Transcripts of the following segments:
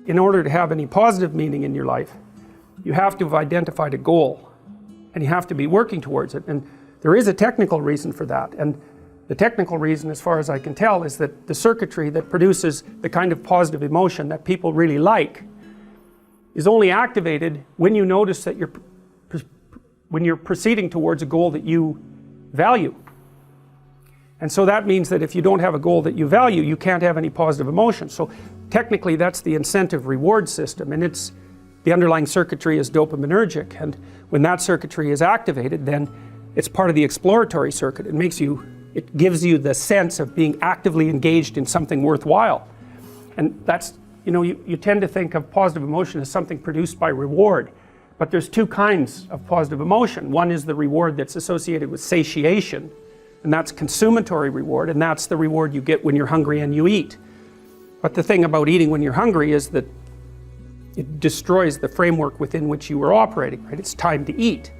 in order to have any positive meaning in your life, you have to have identified a goal, and you have to be working towards it. And there is a technical reason for that, and the technical reason, as far as I can tell, is that the circuitry that produces the kind of positive emotion that people really like is only activated when you notice that when you're proceeding towards a goal that you value. And so that means that if you don't have a goal that you value, you can't have any positive emotion. So technically that's the incentive reward system, and the underlying circuitry is dopaminergic, and when that circuitry is activated, then it's part of the exploratory circuit. It gives you the sense of being actively engaged in something worthwhile. And that's, you tend to think of positive emotion as something produced by reward, but there's two kinds of positive emotion. One is the reward that's associated with satiation, and that's consummatory reward, and that's the reward you get when you're hungry and you eat. But the thing about eating when you're hungry is that it destroys the framework within which you were operating, right? It's time to eat.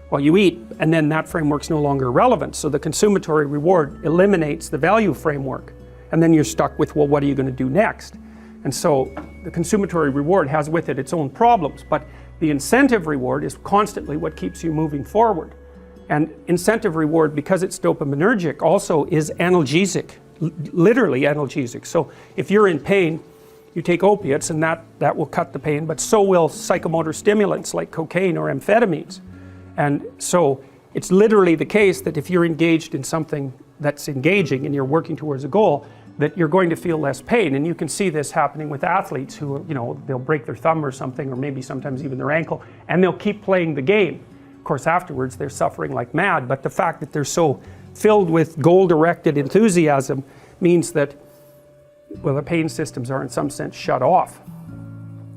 Well, you eat, and then that framework's no longer relevant, so the consummatory reward eliminates the value framework, and then you're stuck with, well, what are you going to do next? And so the consummatory reward has with it its own problems, but the incentive reward is constantly what keeps you moving forward. And incentive reward, because it's dopaminergic, also is analgesic, literally analgesic. So if you're in pain, you take opiates, and that will cut the pain, but so will psychomotor stimulants like cocaine or amphetamines. And so it's literally the case that if you're engaged in something that's engaging and you're working towards a goal, that you're going to feel less pain. And you can see this happening with athletes who, they'll break their thumb or something, or maybe sometimes even their ankle, and they'll keep playing the game. Of course, afterwards they're suffering like mad, but the fact that they're so filled with goal-directed enthusiasm means that, well, the pain systems are in some sense shut off.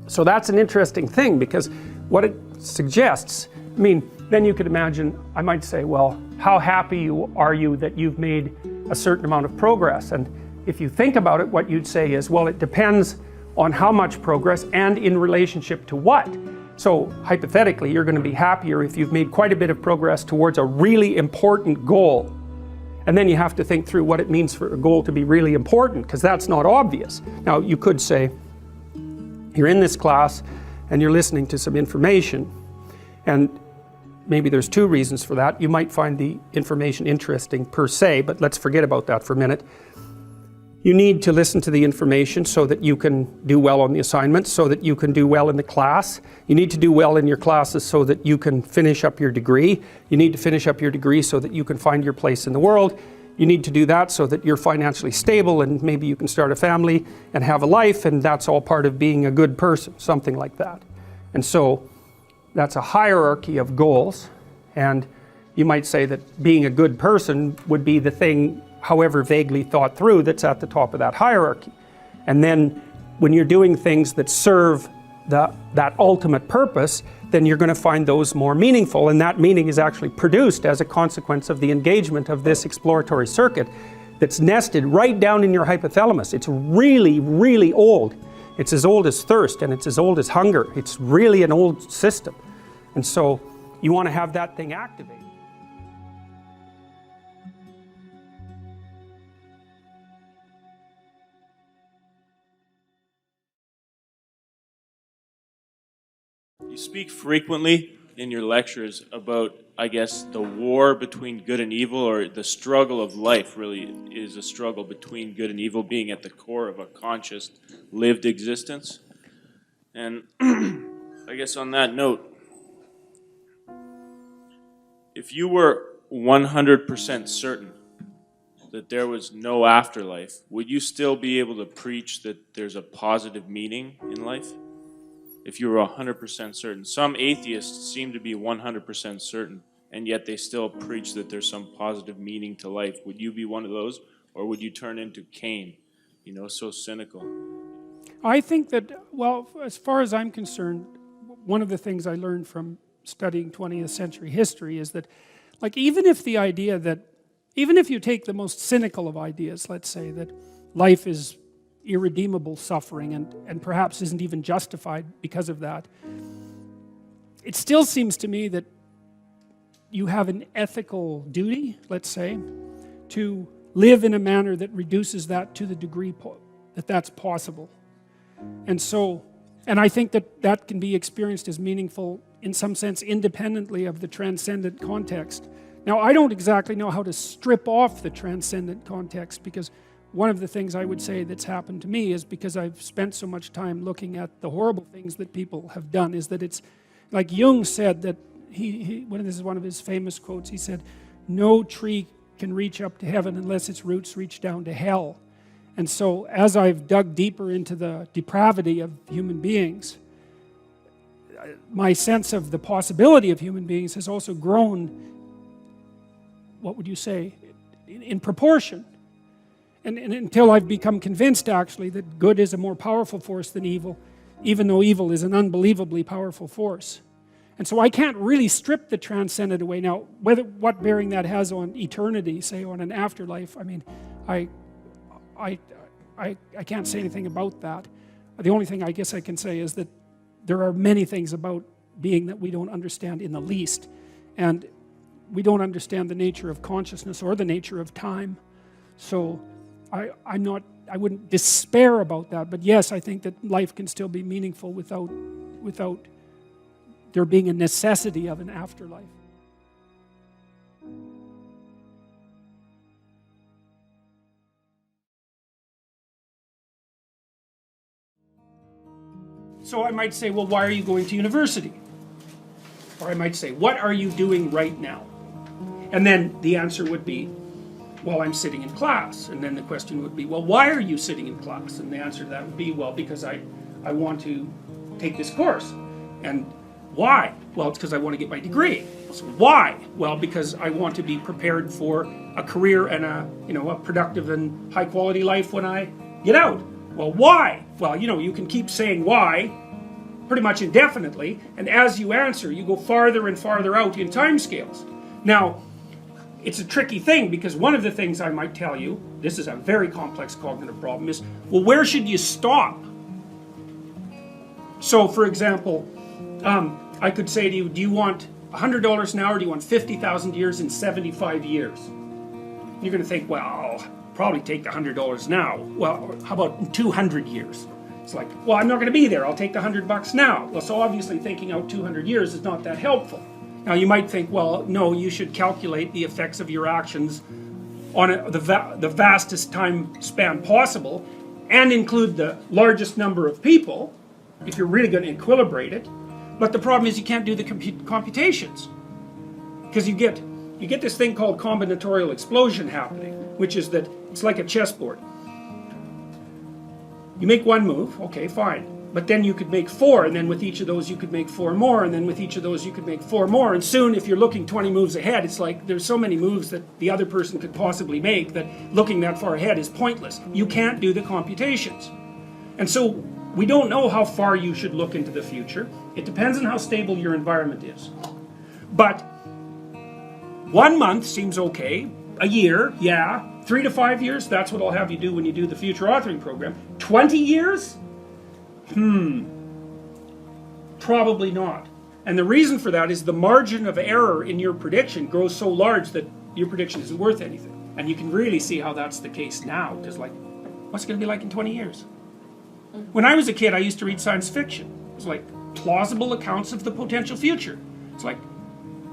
So that's an interesting thing, because what it suggests, then you could imagine, I might say, well, how happy are you that you've made a certain amount of progress? And if you think about it, what you'd say is, well, it depends on how much progress and in relationship to what. So hypothetically, you're going to be happier if you've made quite a bit of progress towards a really important goal. And then you have to think through what it means for a goal to be really important, because that's not obvious. Now, you could say, you're in this class and you're listening to some information, and maybe there's two reasons for that. You might find the information interesting per se, but let's forget about that for a minute. You need to listen to the information so that you can do well on the assignments, so that you can do well in the class. You need to do well in your classes so that you can finish up your degree. You need to finish up your degree so that you can find your place in the world. You need to do that so that you're financially stable, and maybe you can start a family and have a life, and that's all part of being a good person, something like that. And so that's a hierarchy of goals, and you might say that being a good person would be the thing, however vaguely thought through, that's at the top of that hierarchy. And then when you're doing things that serve that ultimate purpose, then you're going to find those more meaningful, and that meaning is actually produced as a consequence of the engagement of this exploratory circuit that's nested right down in your hypothalamus. It's really, really old. It's as old as thirst, and it's as old as hunger. It's really an old system. And so you want to have that thing activated. You speak frequently in your lectures about, I guess, the war between good and evil, or the struggle of life really is a struggle between good and evil being at the core of a conscious, lived existence. And I guess on that note, if you were 100% certain that there was no afterlife, would you still be able to preach that there's a positive meaning in life? If you were 100% certain. Some atheists seem to be 100% certain, and yet they still preach that there's some positive meaning to life. Would you be one of those, or would you turn into Cain, so cynical? I think that, well, as far as I'm concerned, one of the things I learned from studying 20th century history is that, even if you take the most cynical of ideas, let's say that life is irredeemable suffering and perhaps isn't even justified because of that, it still seems to me that you have an ethical duty, let's say, to live in a manner that reduces that to the degree that that's possible. And so And I think that that can be experienced as meaningful in some sense independently of the transcendent context. Now, I don't exactly know how to strip off the transcendent context, because one of the things I would say that's happened to me is, because I've spent so much time looking at the horrible things that people have done, is that it's like Jung said that this is one of his famous quotes. He said, "No tree can reach up to heaven unless its roots reach down to hell." And so as I've dug deeper into the depravity of human beings, my sense of the possibility of human beings has also grown, what would you say, in proportion. And until I've become convinced actually that good is a more powerful force than evil, even though evil is an unbelievably powerful force. And so I can't really strip the transcendent away. Now, what bearing that has on eternity, say on an afterlife, I mean, I can't say anything about that. The only thing I guess I can say is that there are many things about being that we don't understand in the least. And we don't understand the nature of consciousness or the nature of time. So I wouldn't despair about that. But yes, I think that life can still be meaningful without there being a necessity of an afterlife. So I might say, well, why are you going to university? Or I might say, what are you doing right now? And then the answer would be, well, I'm sitting in class. And then the question would be, well, why are you sitting in class? And the answer to that would be, well, because I want to take this course. And why? Well, it's because I want to get my degree. So why? Well, because I want to be prepared for a career and a productive and high quality life when I get out. Well, why? Well, you can keep saying why pretty much indefinitely, and as you answer, you go farther and farther out in time scales. Now, it's a tricky thing, because one of the things I might tell you, this is a very complex cognitive problem, is, well, where should you stop? So, for example, I could say to you, do you want $100 an hour, or do you want 50,000 years in 75 years? You're going to think, well, probably take the $100 now. Well, how about in 200 years? It's like, well, I'm not going to be there. I'll take the $100 now. Well, so obviously thinking out 200 years is not that helpful. Now you might think, well, no, you should calculate the effects of your actions on the vastest time span possible, and include the largest number of people, if you're really going to equilibrate it. But the problem is you can't do the computations, because you get this thing called combinatorial explosion happening, which is that it's like a chessboard. You make one move, okay, fine. But then you could make 4, and then with each of those you could make 4 more, and then with each of those you could make 4 more, and soon if you're looking 20 moves ahead, it's like there's so many moves that the other person could possibly make that looking that far ahead is pointless. You can't do the computations. And so we don't know how far you should look into the future. It depends on how stable your environment is. But 1 month seems okay. A year, yeah. 3 to 5 years, that's what I'll have you do when you do the future authoring program. 20 years? Probably not. And the reason for that is the margin of error in your prediction grows so large that your prediction isn't worth anything. And you can really see how that's the case now, because like, what's it going to be like in 20 years? When I was a kid, I used to read science fiction. It was like plausible accounts of the potential future. It's like,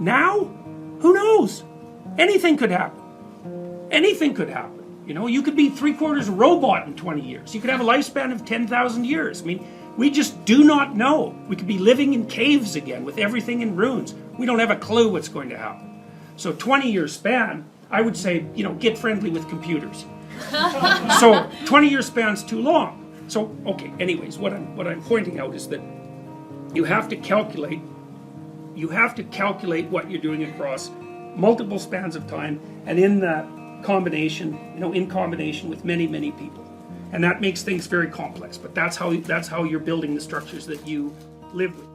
now? Who knows? Anything could happen. Anything could happen. You could be 3/4 robot in 20 years. You could have a lifespan of 10,000 years. I mean, we just do not know. We could be living in caves again with everything in ruins. We don't have a clue what's going to happen. So 20-year span, I would say, get friendly with computers. So 20-year span's too long. So, okay, anyways, what I'm pointing out is that you have to calculate what you're doing across multiple spans of time, and in that combination, in combination with many, many people. And that makes things very complex, but that's how you're building the structures that you live with.